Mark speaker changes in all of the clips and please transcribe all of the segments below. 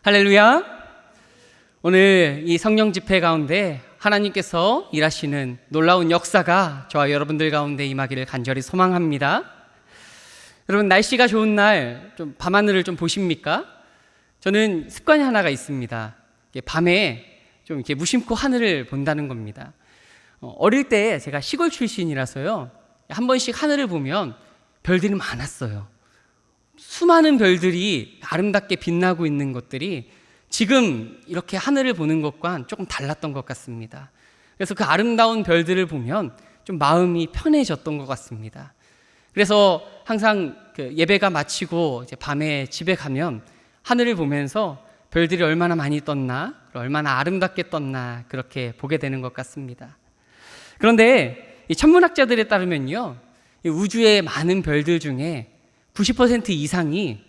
Speaker 1: 할렐루야. 오늘 이 성령 집회 가운데 하나님께서 일하시는 놀라운 역사가 저와 여러분들 가운데 임하기를 간절히 소망합니다. 여러분, 날씨가 좋은 날 좀 밤하늘을 좀 보십니까? 저는 습관이 하나가 있습니다. 밤에 좀 이렇게 무심코 하늘을 본다는 겁니다. 어릴 때 제가 시골 출신이라서요, 한 번씩 하늘을 보면 별들이 많았어요. 수많은 별들이 아름답게 빛나고 있는 것들이 지금 이렇게 하늘을 보는 것과는 조금 달랐던 것 같습니다. 그래서 그 아름다운 별들을 보면 좀 마음이 편해졌던 것 같습니다. 그래서 항상 그 예배가 마치고 이제 밤에 집에 가면 하늘을 보면서 별들이 얼마나 많이 떴나, 얼마나 아름답게 떴나 그렇게 보게 되는 것 같습니다. 그런데 이 천문학자들에 따르면요, 이 우주의 많은 별들 중에 90% 이상이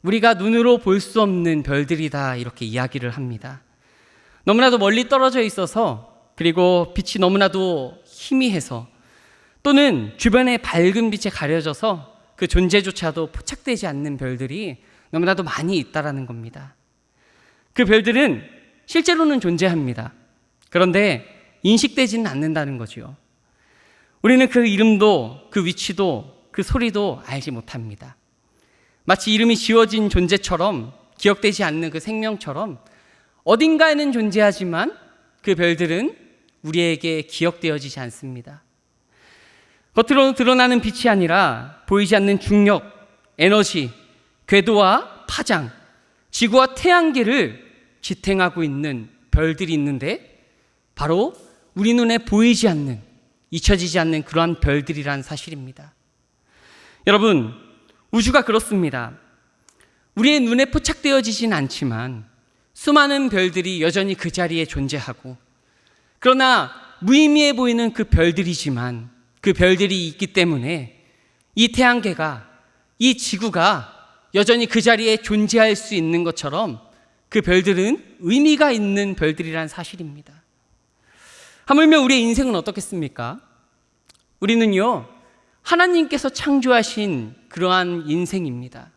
Speaker 1: 우리가 눈으로 볼 수 없는 별들이다, 이렇게 이야기를 합니다. 너무나도 멀리 떨어져 있어서, 그리고 빛이 너무나도 희미해서, 또는 주변의 밝은 빛에 가려져서 그 존재조차도 포착되지 않는 별들이 너무나도 많이 있다라는 겁니다. 그 별들은 실제로는 존재합니다. 그런데 인식되지는 않는다는 거죠. 우리는 그 이름도, 그 위치도, 그 소리도 알지 못합니다. 마치 이름이 지워진 존재처럼, 기억되지 않는 그 생명처럼 어딘가에는 존재하지만 그 별들은 우리에게 기억되어지지 않습니다. 겉으로 드러나는 빛이 아니라 보이지 않는 중력, 에너지, 궤도와 파장, 지구와 태양계를 지탱하고 있는 별들이 있는데, 바로 우리 눈에 보이지 않는, 잊혀지지 않는 그러한 별들이란 사실입니다. 여러분, 우주가 그렇습니다. 우리의 눈에 포착되어지진 않지만 수많은 별들이 여전히 그 자리에 존재하고, 그러나 무의미해 보이는 그 별들이지만 그 별들이 있기 때문에 이 태양계가, 이 지구가 여전히 그 자리에 존재할 수 있는 것처럼 그 별들은 의미가 있는 별들이란 사실입니다. 하물며 우리의 인생은 어떻겠습니까? 우리는요, 하나님께서 창조하신 그러한 인생입니다.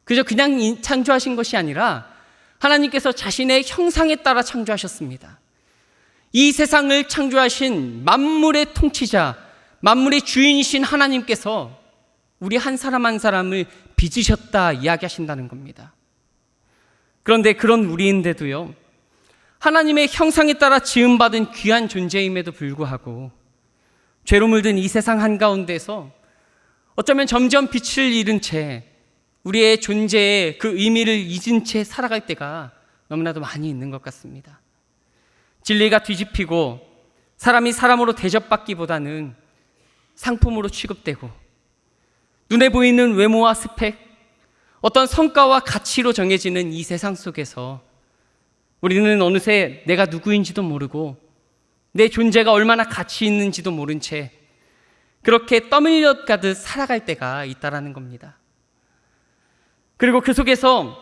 Speaker 1: 그냥 창조하신 것이 아니라 하나님께서 자신의 형상에 따라 창조하셨습니다. 이 세상을 창조하신 만물의 통치자, 만물의 주인이신 하나님께서 우리 한 사람 한 사람을 빚으셨다 이야기하신다는 겁니다. 그런데 그런 우리인데도요, 하나님의 형상에 따라 지음받은 귀한 존재임에도 불구하고 죄로 물든 이 세상 한가운데서 어쩌면 점점 빛을 잃은 채, 우리의 존재의 그 의미를 잊은 채 살아갈 때가 너무나도 많이 있는 것 같습니다. 진리가 뒤집히고 사람이 사람으로 대접받기보다는 상품으로 취급되고, 눈에 보이는 외모와 스펙, 어떤 성과와 가치로 정해지는 이 세상 속에서 우리는 어느새 내가 누구인지도 모르고 내 존재가 얼마나 가치 있는지도 모른 채 그렇게 떠밀려 가듯 살아갈 때가 있다라는 겁니다. 그리고 그 속에서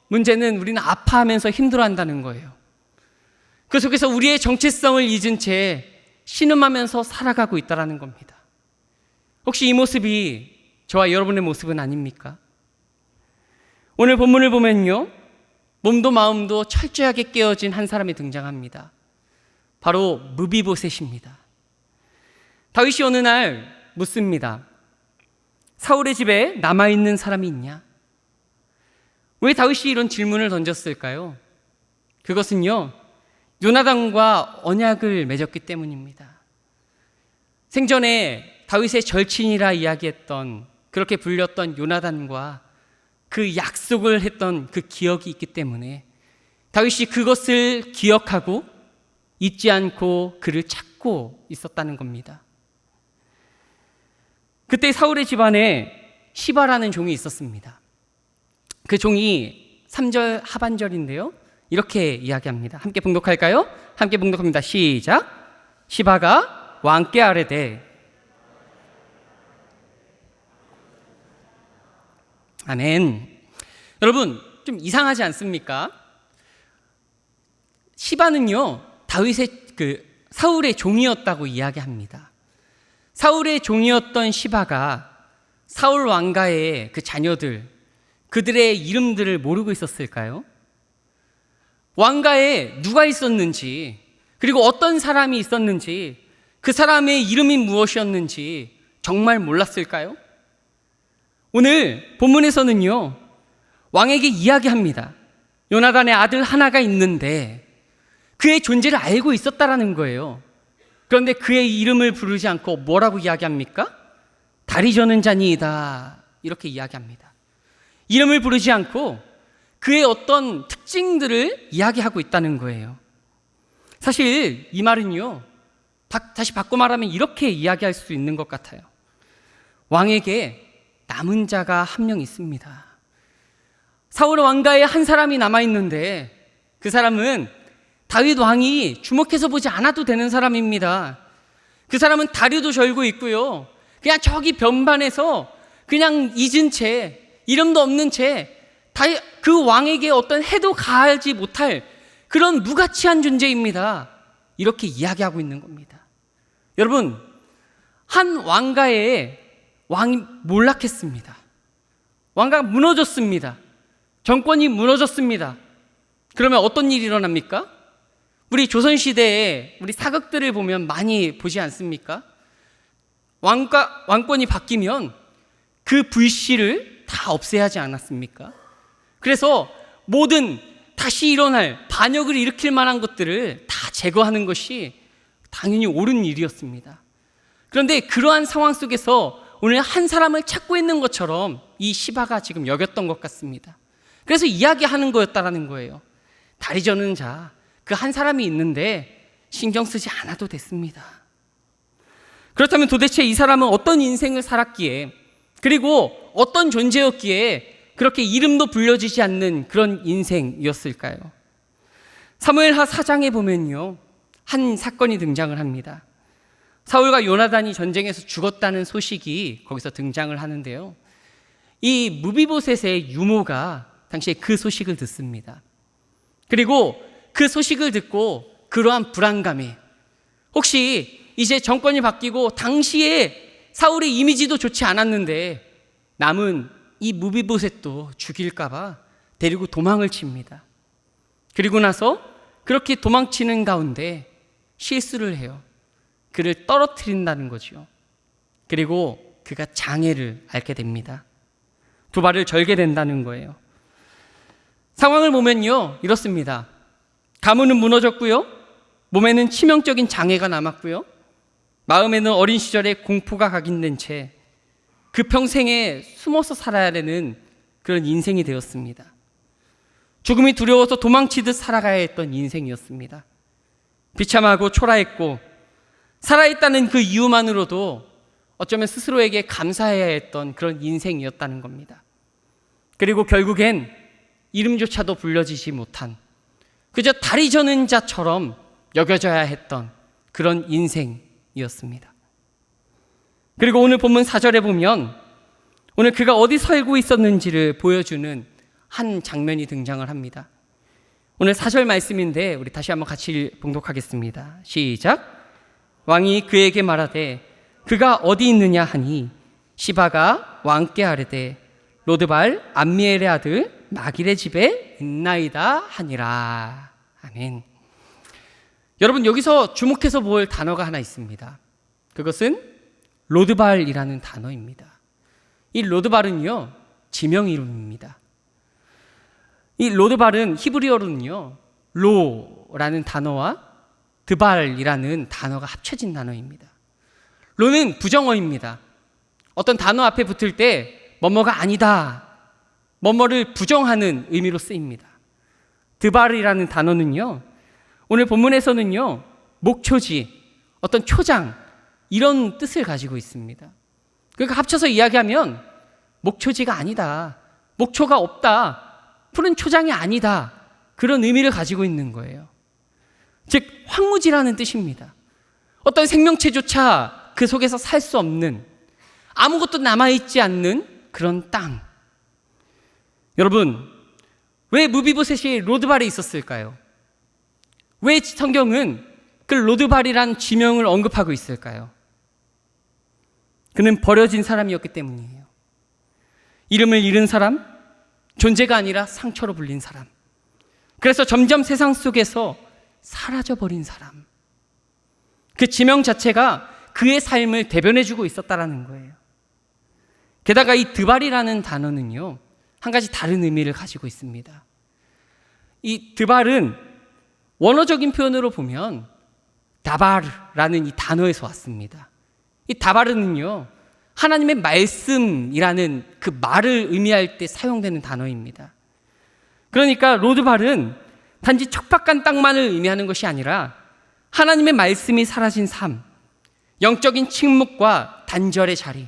Speaker 1: 문제는 우리는 아파하면서 힘들어한다는 거예요. 그 속에서 우리의 정체성을 잊은 채 신음하면서 살아가고 있다라는 겁니다. 혹시 이 모습이 저와 여러분의 모습은 아닙니까? 오늘 본문을 보면요, 몸도 마음도 철저하게 깨어진 한 사람이 등장합니다. 바로 무비보셋입니다. 다윗이 어느 날 묻습니다. 사울의 집에 남아있는 사람이 있냐? 왜 다윗이 이런 질문을 던졌을까요? 그것은요, 요나단과 언약을 맺었기 때문입니다. 생전에 다윗의 절친이라 이야기했던, 그렇게 불렸던 요나단과 그 약속을 했던 그 기억이 있기 때문에 다윗이 그것을 기억하고 잊지 않고 그를 찾고 있었다는 겁니다. 그때 사울의 집안에 시바라는 종이 있었습니다. 그 종이 3절 하반절인데요, 이렇게 이야기합니다. 함께 봉독할까요? 함께 봉독합니다. 시작. 시바가 왕께 아뢰되. 아멘. 여러분, 좀 이상하지 않습니까? 시바는요, 다윗의 사울의 종이었다고 이야기합니다. 사울의 종이었던 시바가 사울 왕가의 그 자녀들, 그들의 이름들을 모르고 있었을까요? 왕가에 누가 있었는지, 그리고 어떤 사람이 있었는지, 그 사람의 이름이 무엇이었는지 정말 몰랐을까요? 오늘 본문에서는요, 왕에게 이야기합니다. 요나단의 아들 하나가 있는데 그의 존재를 알고 있었다라는 거예요. 그런데 그의 이름을 부르지 않고 뭐라고 이야기합니까? 다리 저는 자니이다, 이렇게 이야기합니다. 이름을 부르지 않고 그의 어떤 특징들을 이야기하고 있다는 거예요. 사실 이 말은요, 다시 바꿔 말하면 이렇게 이야기할 수 있는 것 같아요. 왕에게 남은 자가 한 명 있습니다. 사울 왕가에 한 사람이 남아있는데 그 사람은 다윗 왕이 주목해서 보지 않아도 되는 사람입니다. 그 사람은 다리도 절고 있고요, 그냥 저기 변반에서 그냥 잊은 채, 이름도 없는 채 그 왕에게 어떤 해도 가하지 못할 그런 무가치한 존재입니다. 이렇게 이야기하고 있는 겁니다. 여러분, 한 왕가에 왕이 몰락했습니다. 왕가가 무너졌습니다. 정권이 무너졌습니다. 그러면 어떤 일이 일어납니까? 우리 조선시대에 우리 사극들을 보면 많이 보지 않습니까? 왕권이 바뀌면 그 불씨를 다 없애야 하지 않았습니까? 그래서 모든 다시 일어날 반역을 일으킬 만한 것들을 다 제거하는 것이 당연히 옳은 일이었습니다. 그런데 그러한 상황 속에서 오늘 한 사람을 찾고 있는 것처럼 이 시바가 지금 여겼던 것 같습니다. 그래서 이야기하는 거였다라는 거예요. 다리 저는 자, 그 한 사람이 있는데 신경 쓰지 않아도 됐습니다. 그렇다면 도대체 이 사람은 어떤 인생을 살았기에, 그리고 어떤 존재였기에 그렇게 이름도 불려지지 않는 그런 인생이었을까요? 사무엘하 4장에 보면요, 한 사건이 등장을 합니다. 사울과 요나단이 전쟁에서 죽었다는 소식이 거기서 등장을 하는데요, 이 무비보셋의 유모가 당시에 그 소식을 듣습니다. 그리고 그 소식을 듣고 그러한 불안감에, 혹시 이제 정권이 바뀌고 당시에 사울의 이미지도 좋지 않았는데 남은 이 무비보셋도 죽일까봐 데리고 도망을 칩니다. 그리고 나서 그렇게 도망치는 가운데 실수를 해요. 그를 떨어뜨린다는 거죠. 그리고 그가 장애를 앓게 됩니다. 두 발을 절게 된다는 거예요. 상황을 보면요, 이렇습니다. 가문은 무너졌고요, 몸에는 치명적인 장애가 남았고요, 마음에는 어린 시절에 공포가 각인된 채 그 평생에 숨어서 살아야 되는 그런 인생이 되었습니다. 죽음이 두려워서 도망치듯 살아가야 했던 인생이었습니다. 비참하고 초라했고 살아있다는 그 이유만으로도 어쩌면 스스로에게 감사해야 했던 그런 인생이었다는 겁니다. 그리고 결국엔 이름조차도 불려지지 못한, 그저 다리 저는 자처럼 여겨져야 했던 그런 인생이었습니다. 그리고 오늘 본문 4절에 보면 오늘 그가 어디 살고 있었는지를 보여주는 한 장면이 등장을 합니다. 오늘 4절 말씀인데 우리 다시 한번 같이 봉독하겠습니다. 시작. 왕이 그에게 말하되 그가 어디 있느냐 하니 시바가 왕께 아뢰되 로드발 암미엘의 아들 마길의 집에 있나이다 하니라. 아멘. 여러분, 여기서 주목해서 볼 단어가 하나 있습니다. 그것은 로드발이라는 단어입니다. 이 로드발은요, 지명 이름입니다. 이 로드발은 히브리어로는요, 로라는 단어와 드발이라는 단어가 합쳐진 단어입니다. 로는 부정어입니다. 어떤 단어 앞에 붙을 때 뭐뭐가 아니다, 뭐뭐를 부정하는 의미로 쓰입니다. 드발이라는 단어는요, 오늘 본문에서는요, 목초지, 어떤 초장, 이런 뜻을 가지고 있습니다. 그러니까 합쳐서 이야기하면 목초지가 아니다, 목초가 없다, 푸른 초장이 아니다, 그런 의미를 가지고 있는 거예요. 즉 황무지라는 뜻입니다. 어떤 생명체조차 그 속에서 살 수 없는, 아무것도 남아있지 않는 그런 땅. 여러분, 왜 무비보셋이 로드발에 있었을까요? 왜 성경은 그 로드발이란 지명을 언급하고 있을까요? 그는 버려진 사람이었기 때문이에요. 이름을 잃은 사람, 존재가 아니라 상처로 불린 사람. 그래서 점점 세상 속에서 사라져버린 사람. 그 지명 자체가 그의 삶을 대변해주고 있었다라는 거예요. 게다가 이 드발이라는 단어는요, 한 가지 다른 의미를 가지고 있습니다. 이 드발은 원어적인 표현으로 보면 다바르라는 이 단어에서 왔습니다. 이 다바르는요, 하나님의 말씀이라는 그 말을 의미할 때 사용되는 단어입니다. 그러니까 로드발은 단지 척박한 땅만을 의미하는 것이 아니라 하나님의 말씀이 사라진 삶, 영적인 침묵과 단절의 자리,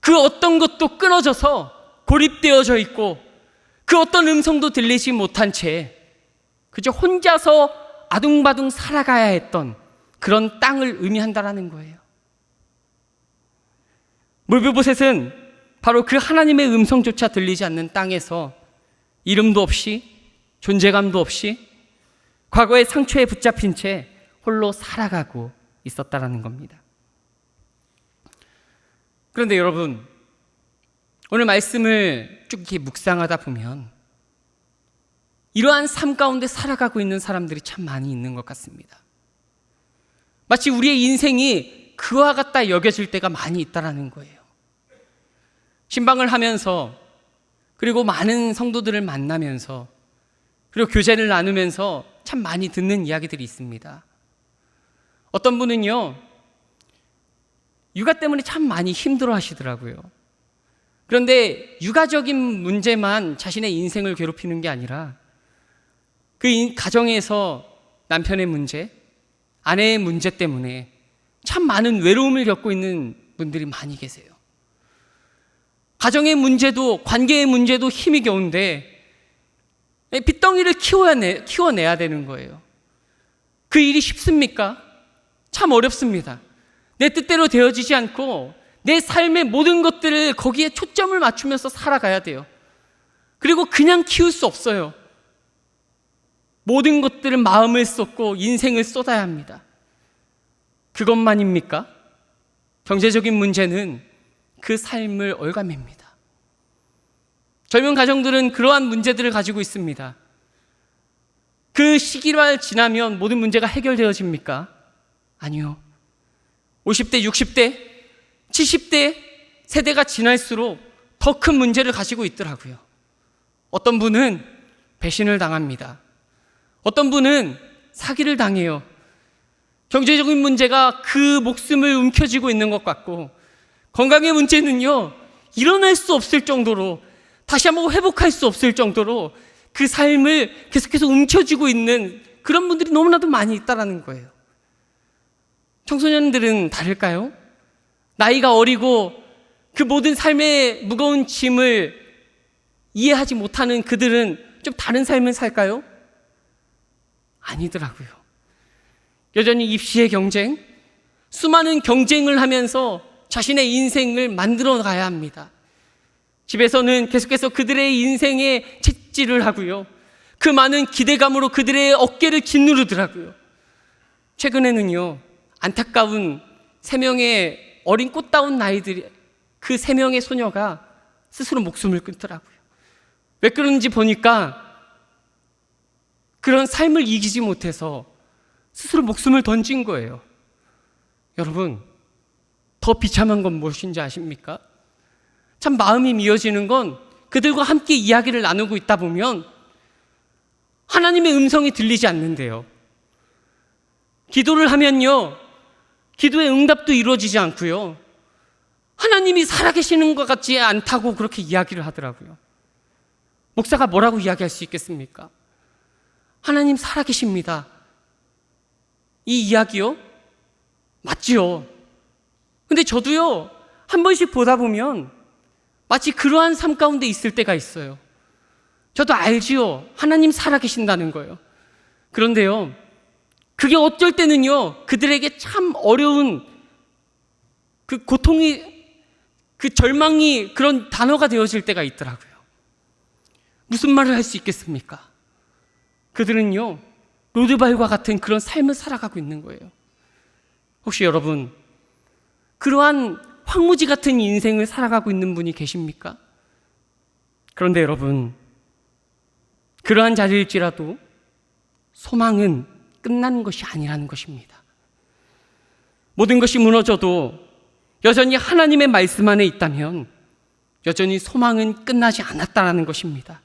Speaker 1: 그 어떤 것도 끊어져서 고립되어져 있고 그 어떤 음성도 들리지 못한 채 그저 혼자서 아둥바둥 살아가야 했던 그런 땅을 의미한다라는 거예요. 물브보셋은 바로 그 하나님의 음성조차 들리지 않는 땅에서 이름도 없이 존재감도 없이 과거의 상처에 붙잡힌 채 홀로 살아가고 있었다라는 겁니다. 그런데 여러분, 오늘 말씀을 쭉 이렇게 묵상하다 보면 이러한 삶 가운데 살아가고 있는 사람들이 참 많이 있는 것 같습니다. 마치 우리의 인생이 그와 같다 여겨질 때가 많이 있다라는 거예요. 신방을 하면서, 그리고 많은 성도들을 만나면서, 그리고 교제를 나누면서 참 많이 듣는 이야기들이 있습니다. 어떤 분은요, 육아 때문에 참 많이 힘들어 하시더라고요. 그런데 육아적인 문제만 자신의 인생을 괴롭히는 게 아니라 그 가정에서 남편의 문제, 아내의 문제 때문에 참 많은 외로움을 겪고 있는 분들이 많이 계세요. 가정의 문제도, 관계의 문제도 힘이 겨운데 빚덩이를 키워내야 되는 거예요. 그 일이 쉽습니까? 참 어렵습니다. 내 뜻대로 되어지지 않고 내 삶의 모든 것들을 거기에 초점을 맞추면서 살아가야 돼요. 그리고 그냥 키울 수 없어요. 모든 것들을 마음을 쏟고 인생을 쏟아야 합니다. 그것만입니까? 경제적인 문제는 그 삶을 올가맵니다. 젊은 가정들은 그러한 문제들을 가지고 있습니다. 그 시기만 지나면 모든 문제가 해결되어집니까? 아니요. 50대, 60대, 70대 세대가 지날수록 더 큰 문제를 가지고 있더라고요. 어떤 분은 배신을 당합니다. 어떤 분은 사기를 당해요. 경제적인 문제가 그 목숨을 움켜쥐고 있는 것 같고, 건강의 문제는요, 일어날 수 없을 정도로, 다시 한번 회복할 수 없을 정도로 그 삶을 계속해서 움켜쥐고 있는 그런 분들이 너무나도 많이 있다는 거예요. 청소년들은 다를까요? 나이가 어리고 그 모든 삶의 무거운 짐을 이해하지 못하는 그들은 좀 다른 삶을 살까요? 아니더라고요. 여전히 입시의 경쟁, 수많은 경쟁을 하면서 자신의 인생을 만들어 가야 합니다. 집에서는 계속해서 그들의 인생에 채찍질을 하고요. 그 많은 기대감으로 그들의 어깨를 짓누르더라고요. 최근에는요, 안타까운 3명의 어린 꽃다운 나이들이, 그 3명의 소녀가 스스로 목숨을 끊더라고요. 왜 그런지 보니까 그런 삶을 이기지 못해서 스스로 목숨을 던진 거예요. 여러분, 더 비참한 건 무엇인지 아십니까? 참 마음이 미어지는 건 그들과 함께 이야기를 나누고 있다 보면 하나님의 음성이 들리지 않는데요. 기도를 하면요, 기도의 응답도 이루어지지 않고요, 하나님이 살아계시는 것 같지 않다고 그렇게 이야기를 하더라고요. 목사가 뭐라고 이야기할 수 있겠습니까? 하나님 살아계십니다. 이 이야기요? 맞지요. 근데 저도요, 한 번씩 보다 보면 마치 그러한 삶 가운데 있을 때가 있어요. 저도 알지요. 하나님 살아계신다는 거예요. 그런데요, 그게 어쩔 때는요, 그들에게 참 어려운 그 고통이, 그 절망이 그런 단어가 되어질 때가 있더라고요. 무슨 말을 할 수 있겠습니까? 그들은요, 로드발과 같은 그런 삶을 살아가고 있는 거예요. 혹시 여러분, 그러한 황무지 같은 인생을 살아가고 있는 분이 계십니까? 그런데 여러분, 그러한 자리일지라도 소망은 끝난 것이 아니라는 것입니다. 모든 것이 무너져도 여전히 하나님의 말씀 안에 있다면 여전히 소망은 끝나지 않았다는 것입니다.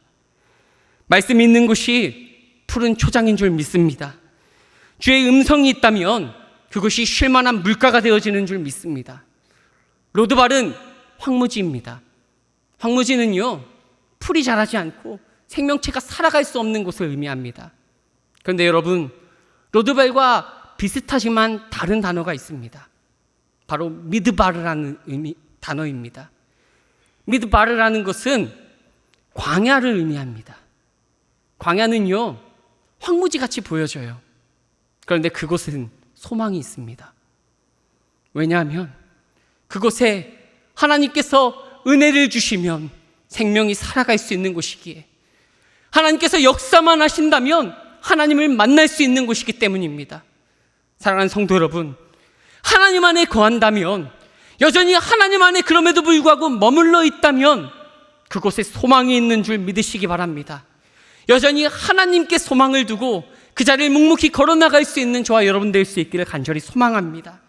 Speaker 1: 말씀이 있는 곳이 푸른 초장인 줄 믿습니다. 주의 음성이 있다면 그것이 쉴만한 물가가 되어지는 줄 믿습니다. 로드발은 황무지입니다. 황무지는요, 풀이 자라지 않고 생명체가 살아갈 수 없는 곳을 의미합니다. 그런데 여러분, 로드발과 비슷하지만 다른 단어가 있습니다. 바로 미드바르라는 단어입니다. 미드바르라는 것은 광야를 의미합니다. 광야는요, 황무지같이 보여져요. 그런데 그곳은 소망이 있습니다. 왜냐하면 그곳에 하나님께서 은혜를 주시면 생명이 살아갈 수 있는 곳이기에, 하나님께서 역사만 하신다면 하나님을 만날 수 있는 곳이기 때문입니다. 사랑하는 성도 여러분, 하나님 안에 거한다면, 여전히 하나님 안에 그럼에도 불구하고 머물러 있다면 그곳에 소망이 있는 줄 믿으시기 바랍니다. 여전히 하나님께 소망을 두고 그 자리를 묵묵히 걸어나갈 수 있는 저와 여러분 될 수 있기를 간절히 소망합니다.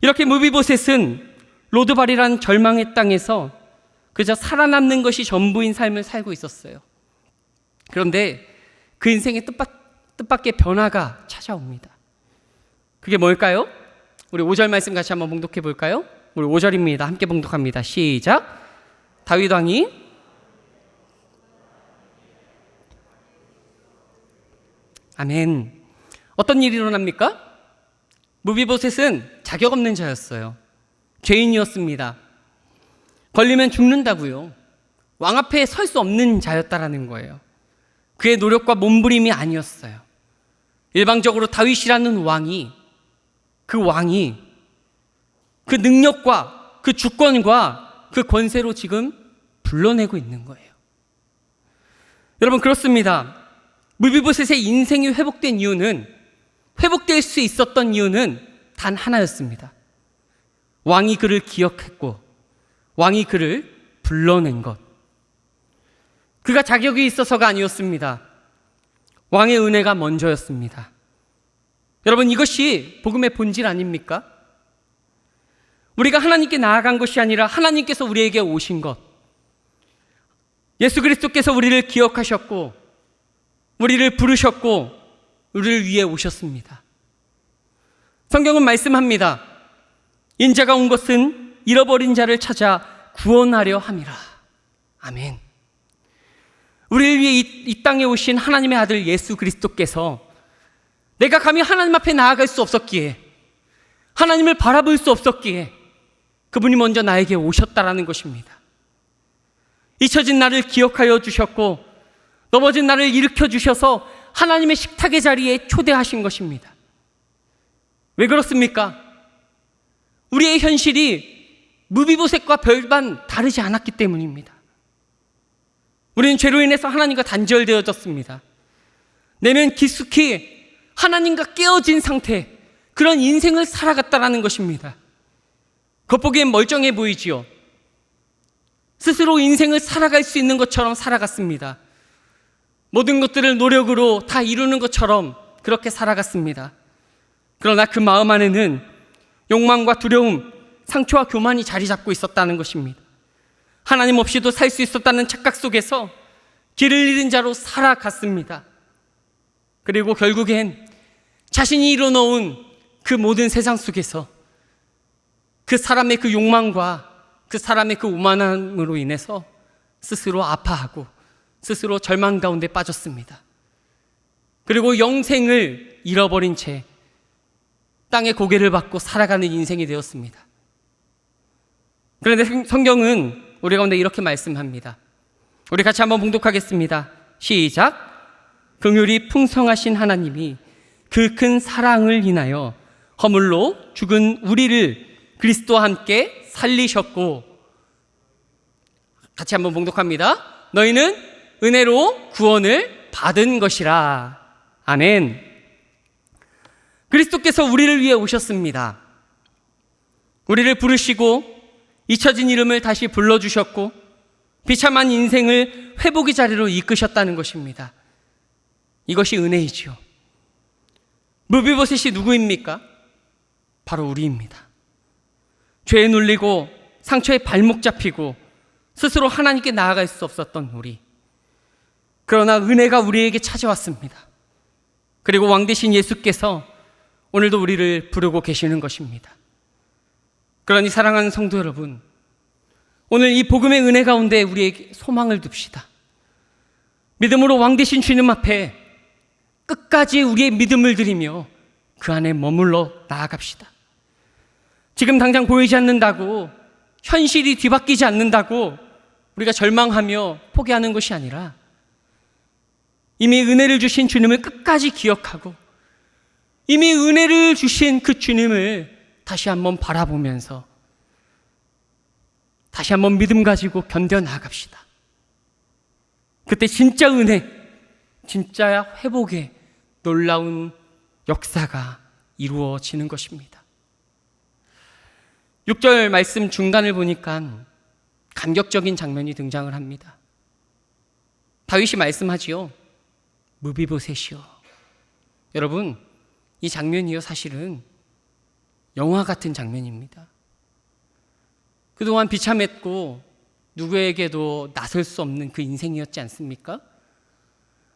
Speaker 1: 이렇게 무비보셋은 로드발이라는 절망의 땅에서 그저 살아남는 것이 전부인 삶을 살고 있었어요. 그런데 그 인생의 뜻밖의 변화가 찾아옵니다. 그게 뭘까요? 우리 5절 말씀 같이 한번 봉독해 볼까요? 우리 5절입니다. 함께 봉독합니다. 시작. 다윗 왕이 아멘. 어떤 일이 일어납니까? 무비보셋은 자격 없는 자였어요. 죄인이었습니다. 걸리면 죽는다고요. 왕 앞에 설 수 없는 자였다라는 거예요. 그의 노력과 몸부림이 아니었어요. 일방적으로 다윗이라는 왕이 그 능력과 그 주권과 그 권세로 지금 불러내고 있는 거예요. 여러분, 그렇습니다. 무비보셋의 인생이 회복된 이유는, 회복될 수 있었던 이유는 단 하나였습니다. 왕이 그를 기억했고 왕이 그를 불러낸 것. 그가 자격이 있어서가 아니었습니다. 왕의 은혜가 먼저였습니다. 여러분, 이것이 복음의 본질 아닙니까? 우리가 하나님께 나아간 것이 아니라 하나님께서 우리에게 오신 것. 예수 그리스도께서 우리를 기억하셨고 우리를 부르셨고 우리를 위해 오셨습니다. 성경은 말씀합니다. 인자가 온 것은 잃어버린 자를 찾아 구원하려 함이라. 아멘. 우리를 위해 이 땅에 오신 하나님의 아들 예수 그리스도께서 내가 감히 하나님 앞에 나아갈 수 없었기에, 하나님을 바라볼 수 없었기에 그분이 먼저 나에게 오셨다라는 것입니다. 잊혀진 나를 기억하여 주셨고 넘어진 나를 일으켜 주셔서 하나님의 식탁의 자리에 초대하신 것입니다. 왜 그렇습니까? 우리의 현실이 무비보셋과 별반 다르지 않았기 때문입니다. 우리는 죄로 인해서 하나님과 단절되어졌습니다. 내면 깊숙이 하나님과 깨어진 상태, 그런 인생을 살아갔다라는 것입니다. 겉보기엔 멀쩡해 보이지요. 스스로 인생을 살아갈 수 있는 것처럼 살아갔습니다. 모든 것들을 노력으로 다 이루는 것처럼 그렇게 살아갔습니다. 그러나 그 마음 안에는 욕망과 두려움, 상처와 교만이 자리 잡고 있었다는 것입니다. 하나님 없이도 살 수 있었다는 착각 속에서 길을 잃은 자로 살아갔습니다. 그리고 결국엔 자신이 이뤄놓은 그 모든 세상 속에서 그 사람의 그 욕망과 그 사람의 그 오만함으로 인해서 스스로 아파하고 스스로 절망 가운데 빠졌습니다. 그리고 영생을 잃어버린 채 땅에 고개를 받고 살아가는 인생이 되었습니다. 그런데 성경은 우리 가운데 이렇게 말씀합니다. 우리 같이 한번 봉독하겠습니다. 시작. 긍휼이 풍성하신 하나님이 그 큰 사랑을 인하여 허물로 죽은 우리를 그리스도와 함께 살리셨고, 같이 한번 봉독합니다. 너희는 은혜로 구원을 받은 것이라. 아멘. 그리스도께서 우리를 위해 오셨습니다. 우리를 부르시고 잊혀진 이름을 다시 불러주셨고 비참한 인생을 회복의 자리로 이끄셨다는 것입니다. 이것이 은혜이지요. 무비보셋이 누구입니까? 바로 우리입니다. 죄에 눌리고 상처에 발목 잡히고 스스로 하나님께 나아갈 수 없었던 우리. 그러나 은혜가 우리에게 찾아왔습니다. 그리고 왕 대신 예수께서 오늘도 우리를 부르고 계시는 것입니다. 그러니 사랑하는 성도 여러분, 오늘 이 복음의 은혜 가운데 우리에게 소망을 둡시다. 믿음으로 왕 대신 주님 앞에 끝까지 우리의 믿음을 드리며 그 안에 머물러 나아갑시다. 지금 당장 보이지 않는다고, 현실이 뒤바뀌지 않는다고 우리가 절망하며 포기하는 것이 아니라 이미 은혜를 주신 주님을 끝까지 기억하고 이미 은혜를 주신 그 주님을 다시 한번 바라보면서 다시 한번 믿음 가지고 견뎌 나아갑시다. 그때 진짜 은혜, 진짜 회복의 놀라운 역사가 이루어지는 것입니다. 6절 말씀 중간을 보니까 감격적인 장면이 등장을 합니다. 다윗이 말씀하지요. 무비보셋이요. 여러분, 이 장면이요 사실은 영화 같은 장면입니다. 그동안 비참했고 누구에게도 나설 수 없는 그 인생이었지 않습니까?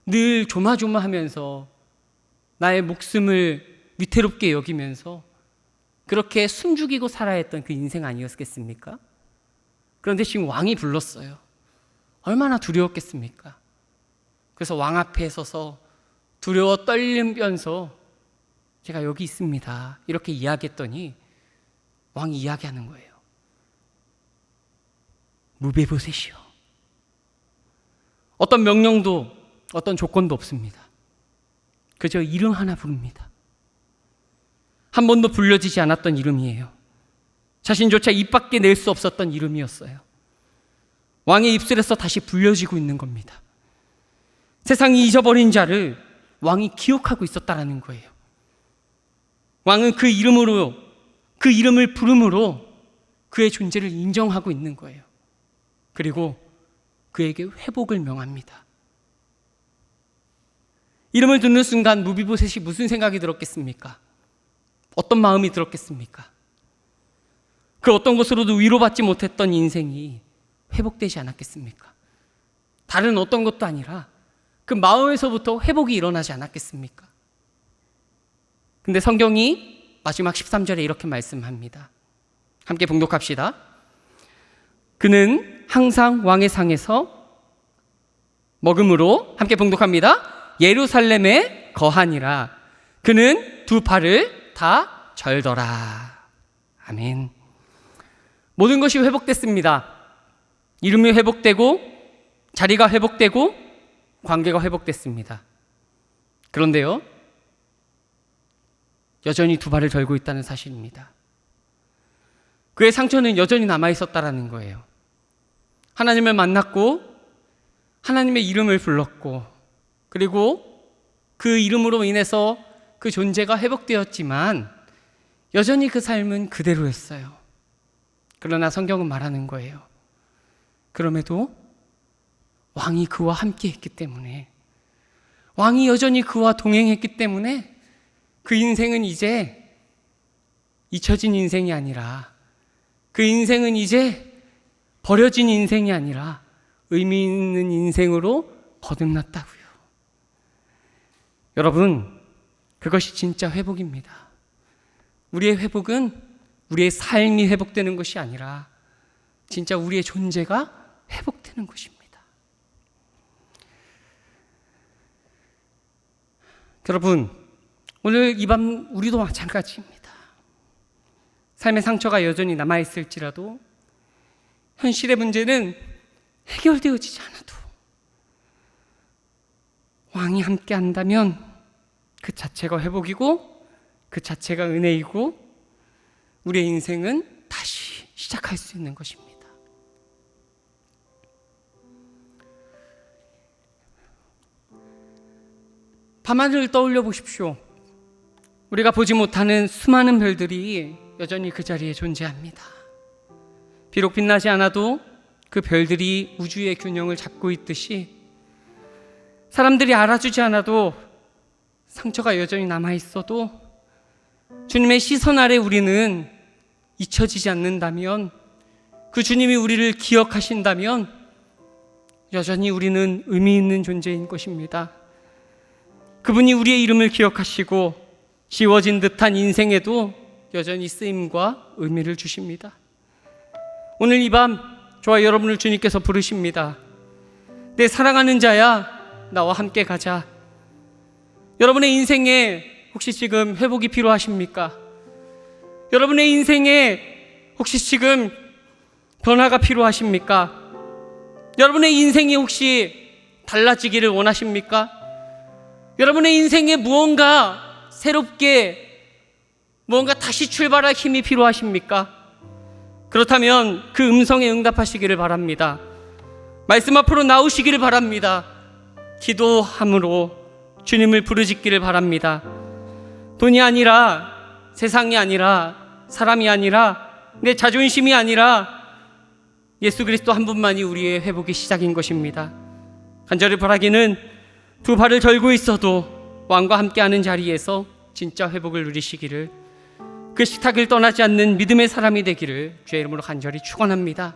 Speaker 1: 늘 조마조마하면서 나의 목숨을 위태롭게 여기면서 그렇게 숨죽이고 살아야 했던 그 인생 아니었겠습니까? 그런데 지금 왕이 불렀어요. 얼마나 두려웠겠습니까? 그래서 왕 앞에 서서 두려워 떨리면서 제가 여기 있습니다. 이렇게 이야기했더니 왕이 이야기하는 거예요. 무비보셋이요. 어떤 명령도 어떤 조건도 없습니다. 그저 이름 하나 부릅니다. 한 번도 불려지지 않았던 이름이에요. 자신조차 입 밖에 낼 수 없었던 이름이었어요. 왕의 입술에서 다시 불려지고 있는 겁니다. 세상이 잊어버린 자를 왕이 기억하고 있었다라는 거예요. 왕은 그 이름으로, 그 이름을 부름으로 그의 존재를 인정하고 있는 거예요. 그리고 그에게 회복을 명합니다. 이름을 듣는 순간 무비보셋이 무슨 생각이 들었겠습니까? 어떤 마음이 들었겠습니까? 그 어떤 것으로도 위로받지 못했던 인생이 회복되지 않았겠습니까? 다른 어떤 것도 아니라 그 마음에서부터 회복이 일어나지 않았겠습니까? 근데 성경이 마지막 13절에 이렇게 말씀합니다. 함께 봉독합시다. 그는 항상 왕의 상에서 먹음으로, 함께 봉독합니다. 예루살렘에 거하니라. 그는 두 팔을 다 절더라. 아멘. 모든 것이 회복됐습니다. 이름이 회복되고 자리가 회복되고 관계가 회복됐습니다. 그런데요, 여전히 두 발을 절고 있다는 사실입니다. 그의 상처는 여전히 남아있었다라는 거예요. 하나님을 만났고 하나님의 이름을 불렀고 그리고 그 이름으로 인해서 그 존재가 회복되었지만 여전히 그 삶은 그대로였어요. 그러나 성경은 말하는 거예요. 그럼에도 왕이 그와 함께 했기 때문에, 왕이 여전히 그와 동행했기 때문에 그 인생은 이제 잊혀진 인생이 아니라, 그 인생은 이제 버려진 인생이 아니라 의미 있는 인생으로 거듭났다고요. 여러분, 그것이 진짜 회복입니다. 우리의 회복은 우리의 삶이 회복되는 것이 아니라 진짜 우리의 존재가 회복되는 것입니다. 여러분, 오늘 이 밤 우리도 마찬가지입니다. 삶의 상처가 여전히 남아있을지라도 현실의 문제는 해결되어지지 않아도 왕이 함께 한다면 그 자체가 회복이고 그 자체가 은혜이고 우리의 인생은 다시 시작할 수 있는 것입니다. 밤하늘을 떠올려 보십시오. 우리가 보지 못하는 수많은 별들이 여전히 그 자리에 존재합니다. 비록 빛나지 않아도 그 별들이 우주의 균형을 잡고 있듯이 사람들이 알아주지 않아도 상처가 여전히 남아있어도 주님의 시선 아래 우리는 잊혀지지 않는다면, 그 주님이 우리를 기억하신다면 여전히 우리는 의미 있는 존재인 것입니다. 그분이 우리의 이름을 기억하시고 지워진 듯한 인생에도 여전히 쓰임과 의미를 주십니다. 오늘 이 밤 저와 여러분을 주님께서 부르십니다. 내 사랑하는 자야, 나와 함께 가자. 여러분의 인생에 혹시 지금 회복이 필요하십니까? 여러분의 인생에 혹시 지금 변화가 필요하십니까? 여러분의 인생이 혹시 달라지기를 원하십니까? 여러분의 인생에 무언가 새롭게, 무언가 다시 출발할 힘이 필요하십니까? 그렇다면 그 음성에 응답하시기를 바랍니다. 말씀 앞으로 나오시기를 바랍니다. 기도함으로 주님을 부르짖기를 바랍니다. 돈이 아니라, 세상이 아니라, 사람이 아니라, 내 자존심이 아니라 예수 그리스도 한 분만이 우리의 회복의 시작인 것입니다. 간절히 바라기는 두 발을 절고 있어도 왕과 함께하는 자리에서 진짜 회복을 누리시기를, 그 식탁을 떠나지 않는 믿음의 사람이 되기를 주의 이름으로 간절히 축원합니다.